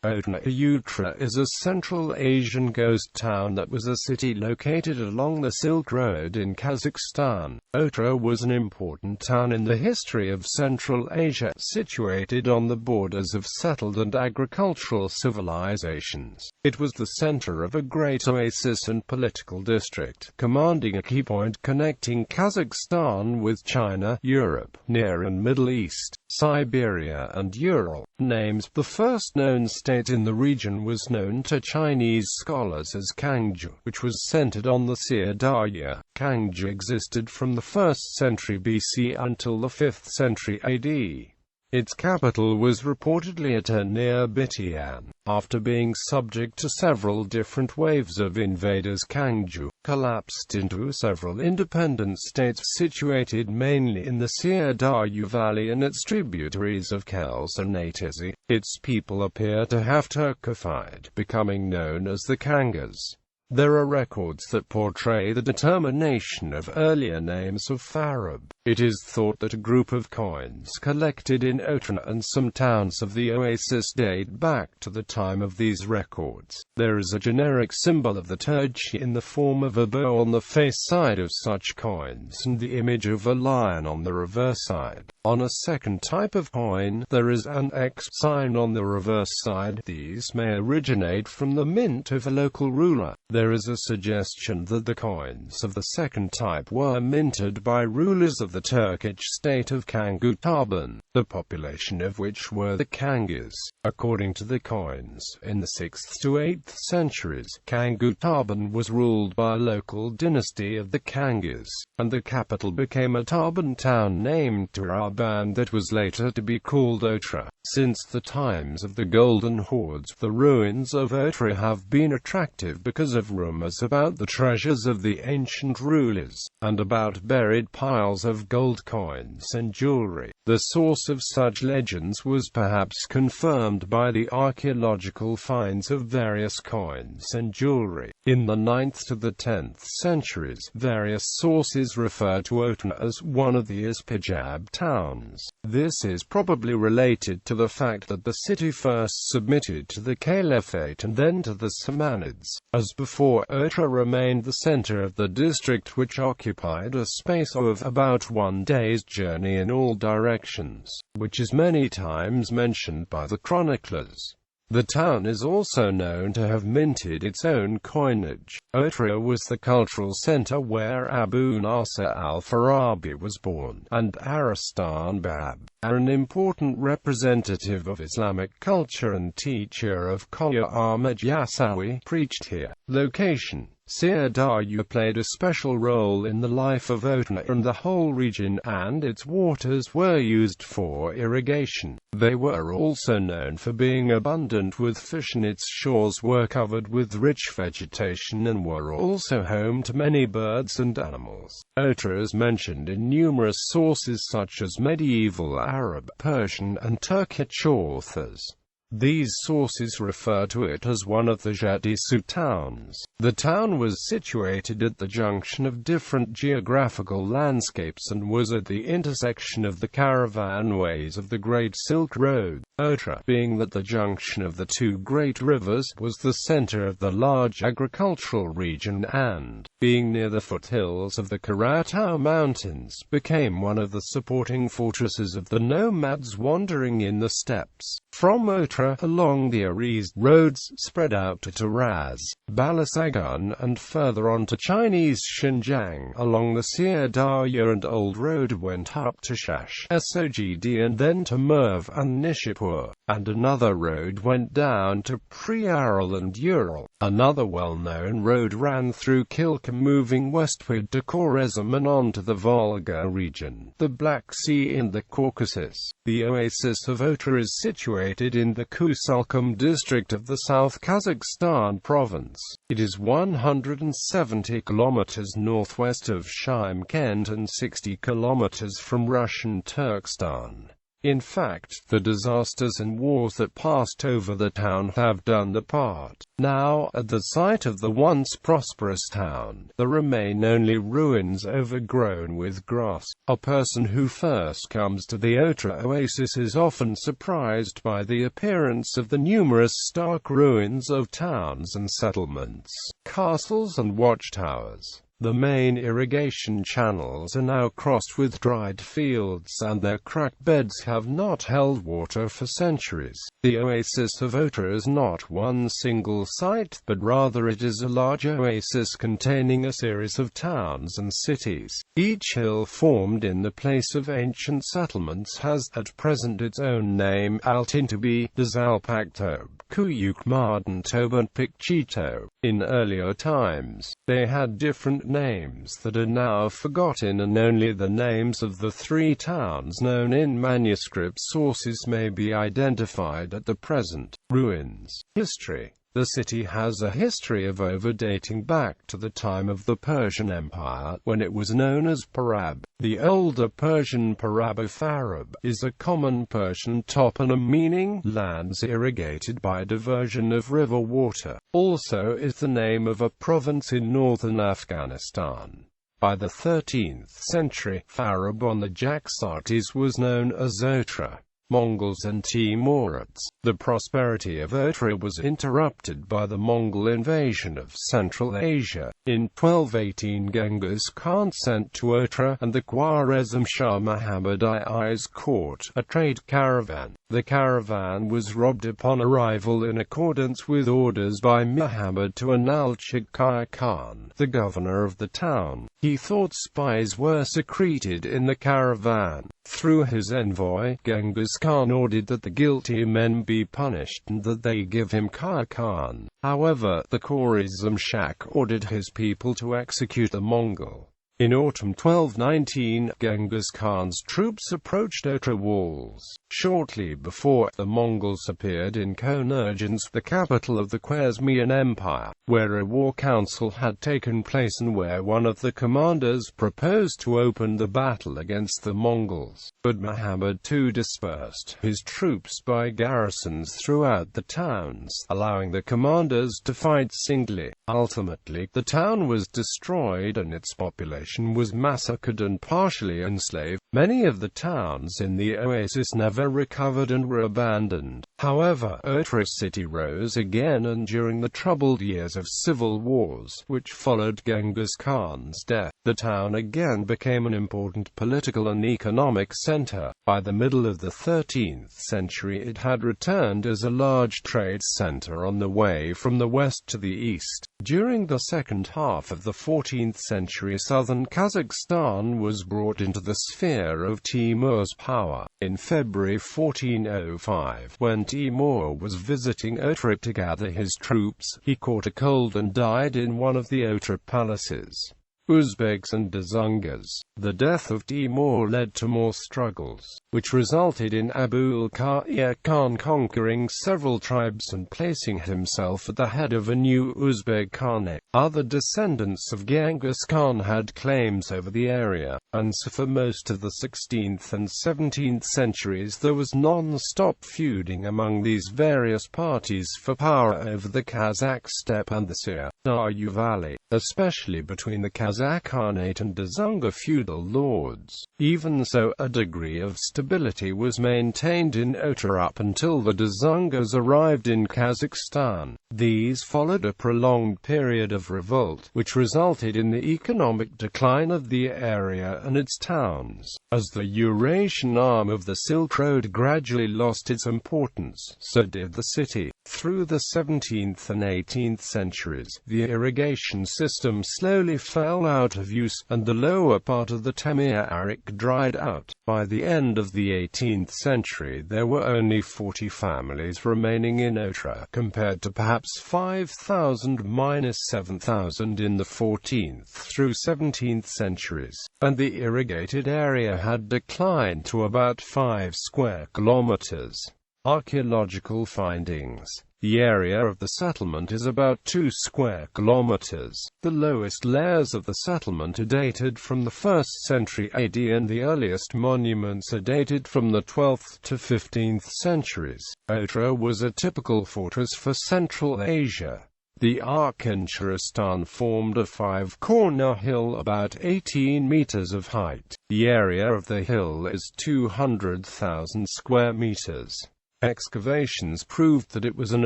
Utrar is a Central Asian ghost town that was a city located along the Silk Road in Kazakhstan. Otrar was an important town in the history of Central Asia, situated on the borders of settled and agricultural civilizations. It was the center of a great oasis and political district, commanding a key point connecting Kazakhstan with China, Europe, Near and Middle East, Siberia and Ural. Names: the first known state in the region was known to Chinese scholars as Kangzhou, which was centered on the Siberia. Kangzhou existed from the 1st century BC until the 5th century AD. Its capital was reportedly at near Bitian. After being subject to several different waves of invaders, Kangzhou collapsed into several independent states situated mainly in the Siberia Valley and its tributaries of Kels and Oasis. Its people appear to have Turkified, becoming known as the Kangas. There are records that portray the determination of earlier names of Farab. It is thought that a group of coins collected in Utrar and some towns of the Oasis date back to the time of these records. There is a generic symbol of the Turkey in the form of a bow on the face side of such coins and the image of a lion on the reverse side. On a second type of coin, there is an X sign on the reverse side. These may originate from the mint of a local ruler. There is a suggestion that the coins of the second type were minted by rulers of the Turkic state of Kazakhstan, the population of which were the Kangas. According to the coins, in the 6th to 8th centuries, Kazakhstan was ruled by a local dynasty of the Kangas, and the capital became a Taban town named Farab, and that was later to be called Otrar. Since the times of the Golden Hordes, the ruins of Utrar have been attractive because of rumors about the treasures of the ancient rulers, and about buried piles of gold coins and jewelry. The source of such legends was perhaps confirmed by the archaeological finds of various coins and jewelry. In the 9th to the 10th centuries, various sources refer to Utrar as one of the Punjab towns. This is probably related to the fact that the city first submitted to the Caliphate and then to the Samanids. As before, Utrar remained the center of the district, which occupied a space of about 1 day's journey in all directions, which is many times mentioned by the chroniclers. The town is also known to have minted its own coinage. Utrar was the cultural center where Abu Nasr al-Farabi was born, and Aristan Bab, an important representative of Islamic culture and teacher of Qur'an Ahmad Yasawi, preached here. Location: Siberia played a special role in the life of Utrar and the whole region, and its waters were used for irrigation. They were also known for being abundant with fish, and its shores were covered with rich vegetation and were also home to many birds and animals. Utrar is mentioned in numerous sources such as medieval Arab, Persian, and Turkic authors. These sources refer to it as one of the Jadisu towns. The town was situated at the junction of different geographical landscapes and was at the intersection of the caravan ways of the Great Silk Road. Utrar, being that the junction of the two great rivers, was the center of the large agricultural region and, being near the foothills of the Karatau Mountains, became one of the supporting fortresses of the nomads wandering in the steppes. From Utrar, along the Aris, roads spread out to Taraz, Balasagun, and further on to Chinese Xinjiang. Along the Siberia and Old Road went up to Shash, Sogd, and then to Merv and Nishapur, and another road went down to Pre-Ural and Ural. Another well-known road ran through Kilka, moving westward to Khorazm and on to the Volga region, the Black Sea and the Caucasus. The Oasis of Utrar is situated in the Kusalkum district of the South Kazakhstan province. It is 170 kilometers northwest of Shymkent and 60 kilometers from Russian Turkestan. In fact, the disasters and wars that passed over the town have done the part. Now, at the site of the once prosperous town, there remain only ruins overgrown with grass. A person who first comes to the Utrar oasis is often surprised by the appearance of the numerous stark ruins of towns and settlements, castles and watchtowers. The main irrigation channels are now crossed with dried fields, and their cracked beds have not held water for centuries. The oasis of Utrar is not one single site, but rather it is a large oasis containing a series of towns and cities. Each hill formed in the place of ancient settlements has at present its own name: Altintabi, Dazalpaktob, Kuyukmardantob and Pikchito. In earlier times, they had different names that are now forgotten, and only the names of the three towns known in manuscript sources may be identified at the present. Ruins. History. The city has a history of dating back to the time of the Persian Empire, when it was known as Farab. The older Persian Farab of Farab is a common Persian toponym meaning lands irrigated by diversion of river water. Also is the name of a province in northern Afghanistan. By the 13th century, Farab on the Jaxartes was known as Utrar. Mongols and Timurids. The prosperity of Utrar was interrupted by the Mongol invasion of Central Asia. In 1218, Genghis Khan sent to Utrar and the Khwarezm Shah Muhammad I's court a trade caravan. The caravan was robbed upon arrival in accordance with orders by Muhammad to Analchik Khan, the governor of the town. He thought spies were secreted in the caravan. Through his envoy, Genghis Khan ordered that the guilty men be punished and that they give him Khan. However, the Khwarezm Shah ordered his people to execute the Mongol. In autumn 1219, Genghis Khan's troops approached Utrar walls. Shortly before, the Mongols appeared in Konurgens, the capital of the Khwarezmian Empire, where a war council had taken place and where one of the commanders proposed to open the battle against the Mongols. But Muhammad II dispersed his troops by garrisons throughout the towns, allowing the commanders to fight singly. Ultimately, the town was destroyed and its population was massacred and partially enslaved. Many of the towns in the oasis never recovered and were abandoned. However, Utrar city rose again, and during the troubled years of civil wars, which followed Genghis Khan's death, the town again became an important political and economic center. By the middle of the 13th century, it had returned as a large trade center on the way from the west to the east. During the second half of the 14th century, southern Kazakhstan was brought into the sphere of Timur's power. In February 1405, when Timur was visiting Utrar to gather his troops, he caught a cold and died in one of the Utrar palaces. Uzbeks and Dzungas. The death of Timur led to more struggles, which resulted in Abul-Qa'ir Khan conquering several tribes and placing himself at the head of a new Uzbek Khanate. Other descendants of Genghis Khan had claims over the area, and so for most of the 16th and 17th centuries there was non-stop feuding among these various parties for power over the Kazakh steppe and the Siberia Valley, especially between the Kazakh Khanate and Dzunga feudal lords. Even so, a degree of stability was maintained in Utrar up until the Dzungas arrived in Kazakhstan. These followed a prolonged period of revolt, which resulted in the economic decline of the area and its towns. As the Eurasian arm of the Silk Road gradually lost its importance, so did the city. Through the 17th and 18th centuries, the irrigation system slowly fell out of use, and the lower part of the Temir Arik dried out. By the end of the 18th century, there were only 40 families remaining in Utrar, compared to perhaps 5,000–7,000 in the 14th through 17th centuries, and the irrigated area had declined to about 5 square kilometers. Archeological findings. The area of the settlement is about 2 square kilometers. The lowest layers of the settlement are dated from the 1st century AD, and the earliest monuments are dated from the 12th to 15th centuries. Utrar was a typical fortress for Central Asia. The Archeological formed a 5-corner hill about 18 meters of height. The area of the hill is 200,000 square meters. Excavations proved that it was an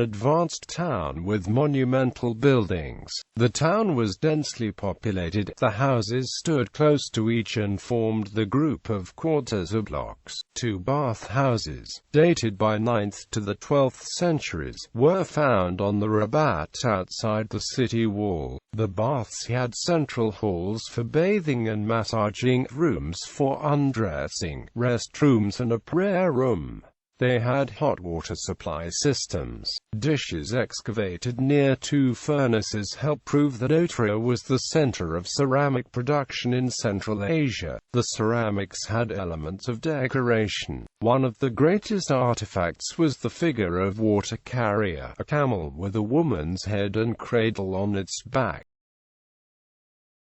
advanced town with monumental buildings. The town was densely populated. The houses stood close to each and formed the group of quarters or blocks. 2 bath houses, dated by 9th to the 12th centuries, were found on the rabat outside the city wall. The baths had central halls for bathing and massaging, rooms for undressing, restrooms and a prayer room. They had hot water supply systems. Dishes excavated near 2 furnaces help prove that Utrar was the center of ceramic production in Central Asia. The ceramics had elements of decoration. One of the greatest artifacts was the figure of water carrier, a camel with a woman's head and cradle on its back.